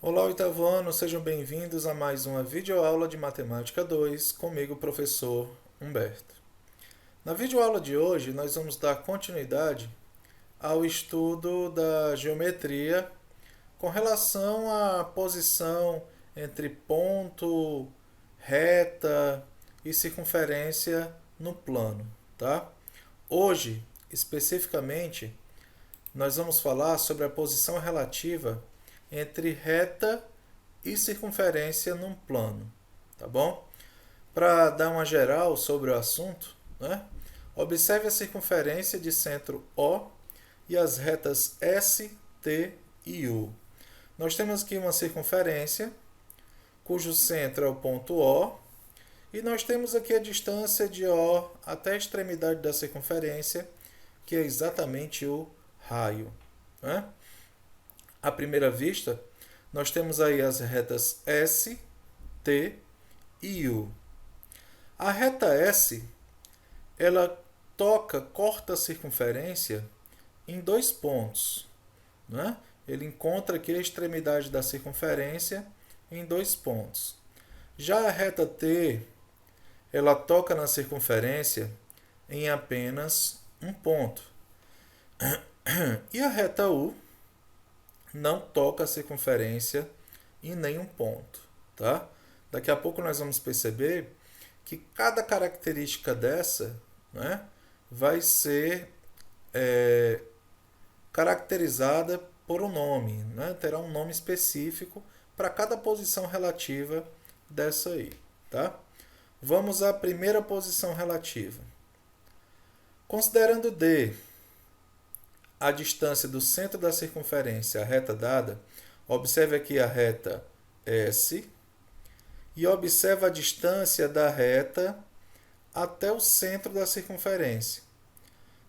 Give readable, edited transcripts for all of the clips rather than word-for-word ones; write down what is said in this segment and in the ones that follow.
Olá, oitavo ano, sejam bem-vindos a mais uma videoaula de Matemática 2, comigo, professor Humberto. Na videoaula de hoje, nós vamos dar continuidade ao estudo da geometria com relação à posição entre ponto, reta e circunferência no plano, tá? Hoje, especificamente, nós vamos falar sobre a posição relativa entre reta e circunferência num plano, tá bom? Para dar uma geral sobre o assunto, né? Observe a circunferência de centro O e as retas S, T e U. Nós temos aqui uma circunferência cujo centro é o ponto O e nós temos aqui a distância de O até a extremidade da circunferência, que é exatamente o raio, né? À primeira vista, nós temos aí as retas S, T e U. A reta S, ela corta a circunferência em dois pontos, né? Ele encontra aqui a extremidade da circunferência em dois pontos. Já a reta T, ela toca na circunferência em apenas um ponto. E a reta U não toca a circunferência em nenhum ponto, tá? Daqui a pouco nós vamos perceber que cada característica dessa, né, vai ser caracterizada por um nome, né? Terá um nome específico para cada posição relativa dessa aí, tá? Vamos à primeira posição relativa. Considerando D a distância do centro da circunferência, a reta dada, observe aqui a reta S e observe a distância da reta até o centro da circunferência.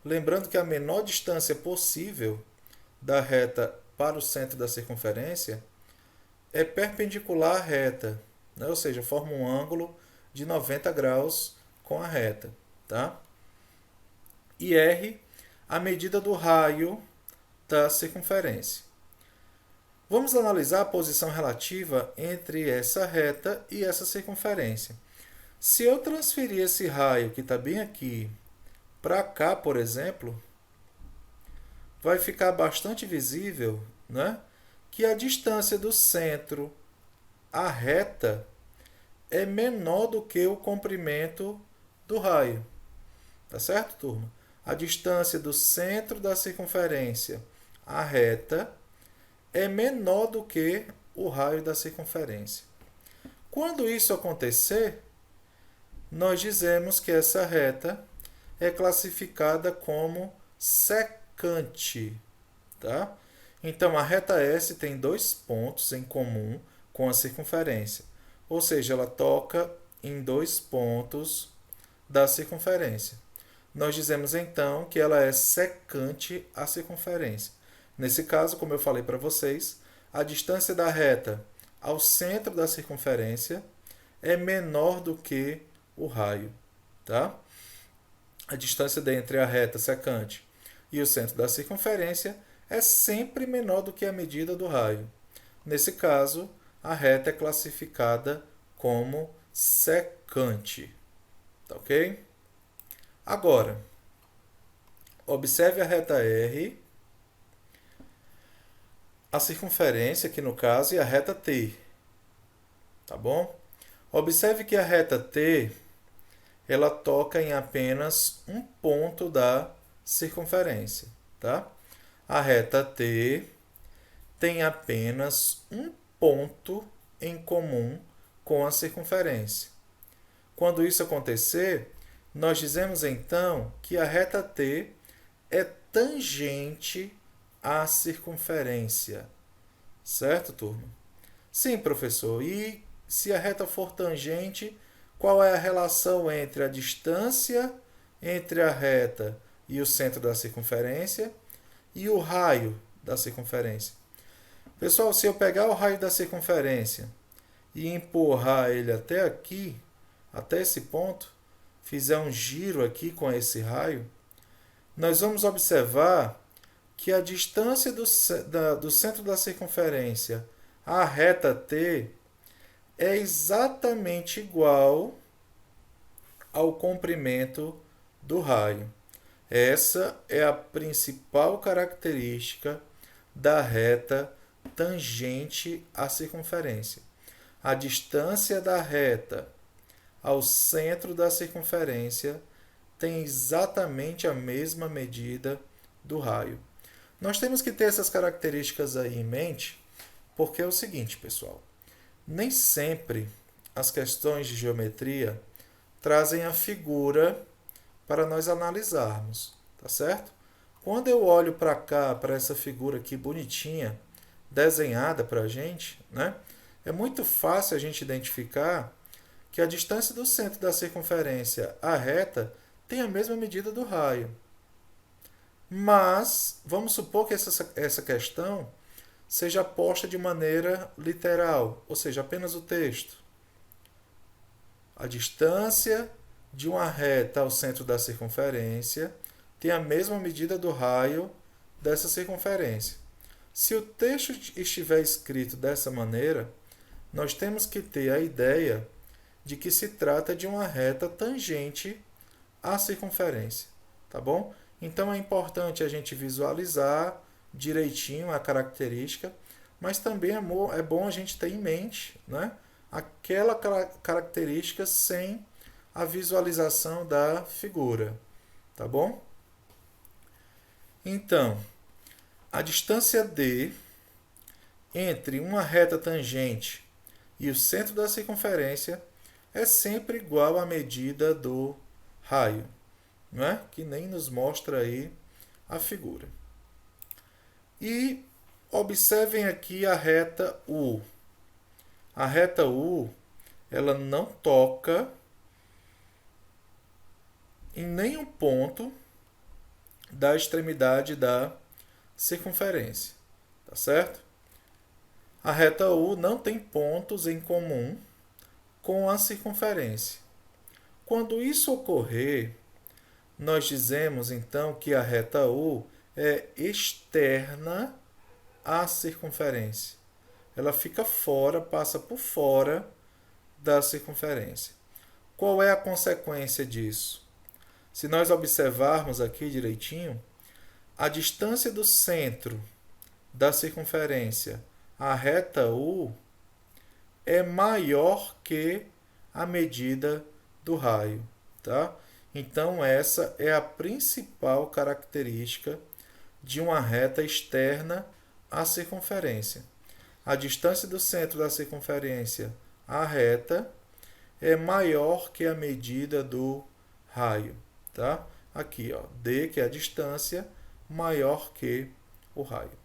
Lembrando que a menor distância possível da reta para o centro da circunferência é perpendicular à reta, né? Ou seja, forma um ângulo de 90 graus com a reta, tá? E R, a medida do raio da circunferência. Vamos analisar a posição relativa entre essa reta e essa circunferência. Se eu transferir esse raio, que está bem aqui, para cá, por exemplo, vai ficar bastante visível, né, que a distância do centro à reta é menor do que o comprimento do raio. Tá certo, turma? A distância do centro da circunferência à reta é menor do que o raio da circunferência. Quando isso acontecer, nós dizemos que essa reta é classificada como secante, tá? Então, a reta S tem dois pontos em comum com a circunferência, ou seja, ela toca em dois pontos da circunferência. Nós dizemos então que ela é secante à circunferência. Nesse caso, como eu falei para vocês, a distância da reta ao centro da circunferência é menor do que o raio, tá? A distância entre a reta secante e o centro da circunferência é sempre menor do que a medida do raio. Nesse caso, a reta é classificada como secante, tá ok? Agora, observe a reta R, a circunferência, aqui no caso, e a reta T. Tá bom? Observe que a reta T, ela toca em apenas um ponto da circunferência. Tá? A reta T tem apenas um ponto em comum com a circunferência. Quando isso acontecer, nós dizemos então que a reta T é tangente à circunferência. Certo, turma? Sim, professor. E se a reta for tangente, qual é a relação entre a distância entre a reta e o centro da circunferência e o raio da circunferência? Pessoal, se eu pegar o raio da circunferência e empurrar ele até aqui, até esse ponto, fizer um giro aqui com esse raio, nós vamos observar que a distância do centro da circunferência a reta T é exatamente igual ao comprimento do raio. Essa é a principal característica da reta tangente à circunferência. A distância da reta ao centro da circunferência tem exatamente a mesma medida do raio. Nós temos que ter essas características aí em mente, porque é o seguinte, pessoal, nem sempre as questões de geometria trazem a figura para nós analisarmos, tá certo? Quando eu olho para cá, para essa figura aqui bonitinha, desenhada para a gente, né? É muito fácil a gente identificar que a distância do centro da circunferência à reta tem a mesma medida do raio. Mas, vamos supor que essa questão seja posta de maneira literal, ou seja, apenas o texto. A distância de uma reta ao centro da circunferência tem a mesma medida do raio dessa circunferência. Se o texto estiver escrito dessa maneira, nós temos que ter a ideia de que se trata de uma reta tangente à circunferência, tá bom? Então é importante a gente visualizar direitinho a característica, mas também é bom a gente ter em mente, né, aquela característica sem a visualização da figura, tá bom? Então, a distância D entre uma reta tangente e o centro da circunferência é sempre igual à medida do raio, não é? Que nem nos mostra aí a figura. E observem aqui a reta U. A reta U, ela não toca em nenhum ponto da extremidade da circunferência, tá certo? A reta U não tem pontos em comum com a circunferência. Quando isso ocorrer, nós dizemos então que a reta U é externa à circunferência. Ela fica fora, passa por fora da circunferência. Qual é a consequência disso? Se nós observarmos aqui direitinho, a distância do centro da circunferência à reta U é maior que a medida do raio, tá? Então essa é a principal característica de uma reta externa à circunferência. A distância do centro da circunferência à reta é maior que a medida do raio, tá? Aqui, ó, D, que é a distância, maior que o raio.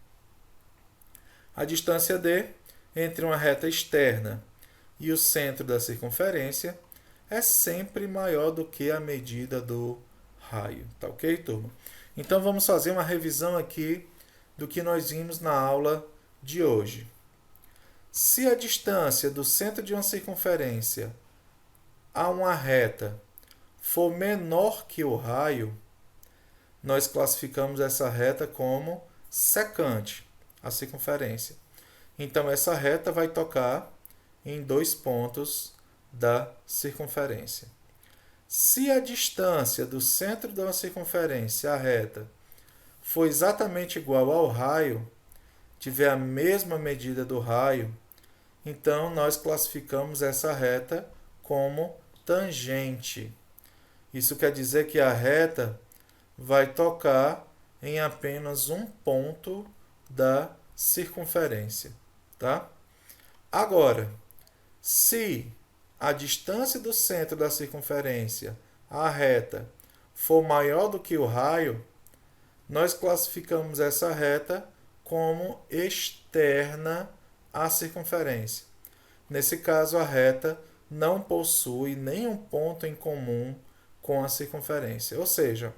A distância D entre uma reta externa e o centro da circunferência é sempre maior do que a medida do raio, tá ok, turma? Então vamos fazer uma revisão aqui do que nós vimos na aula de hoje. Se a distância do centro de uma circunferência a uma reta for menor que o raio, nós classificamos essa reta como secante à circunferência. Então essa reta vai tocar em 2 pontos da circunferência. Se a distância do centro da circunferência à reta for exatamente igual ao raio, tiver a mesma medida do raio, então nós classificamos essa reta como tangente. Isso quer dizer que a reta vai tocar em apenas um ponto da circunferência, tá? Agora, se a distância do centro da circunferência à reta for maior do que o raio, nós classificamos essa reta como externa à circunferência. Nesse caso, a reta não possui nenhum ponto em comum com a circunferência, ou seja,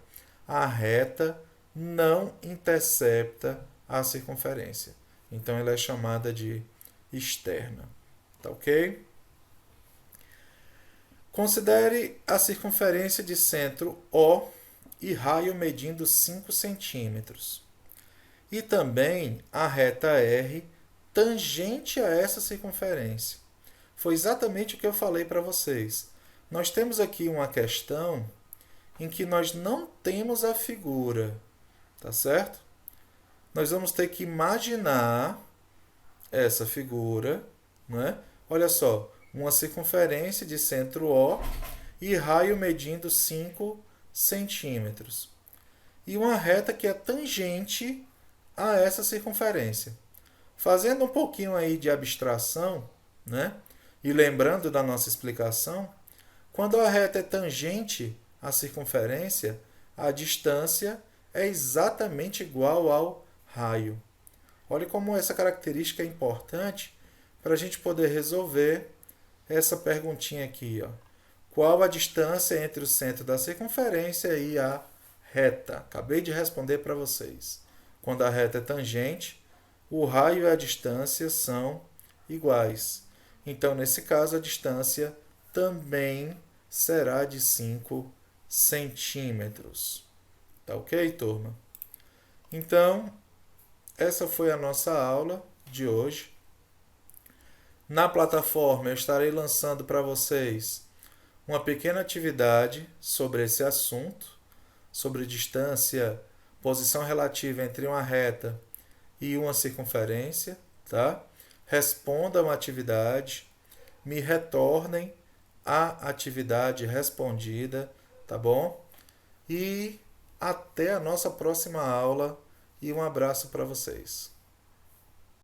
a reta não intercepta a circunferência. Então, ela é chamada de externa. Tá ok? Considere a circunferência de centro O e raio medindo 5 centímetros. E também a reta R tangente a essa circunferência. Foi exatamente o que eu falei para vocês. Nós temos aqui uma questão em que nós não temos a figura, tá certo? Nós vamos ter que imaginar essa figura, né? Olha só, uma circunferência de centro O e raio medindo 5 centímetros. E uma reta que é tangente a essa circunferência. Fazendo um pouquinho aí de abstração, né? E lembrando da nossa explicação, quando a reta é tangente à circunferência, a distância é exatamente igual ao raio. Olha como essa característica é importante para a gente poder resolver essa perguntinha aqui. Ó. Qual a distância entre o centro da circunferência e a reta? Acabei de responder para vocês. Quando a reta é tangente, o raio e a distância são iguais. Então, nesse caso, a distância também será de 5 centímetros. Tá ok, turma? Então, essa foi a nossa aula de hoje. Na plataforma eu estarei lançando para vocês uma pequena atividade sobre esse assunto, sobre distância, posição relativa entre uma reta e uma circunferência, tá? Respondam a atividade, me retornem a atividade respondida, tá bom? E até a nossa próxima aula e um abraço para vocês.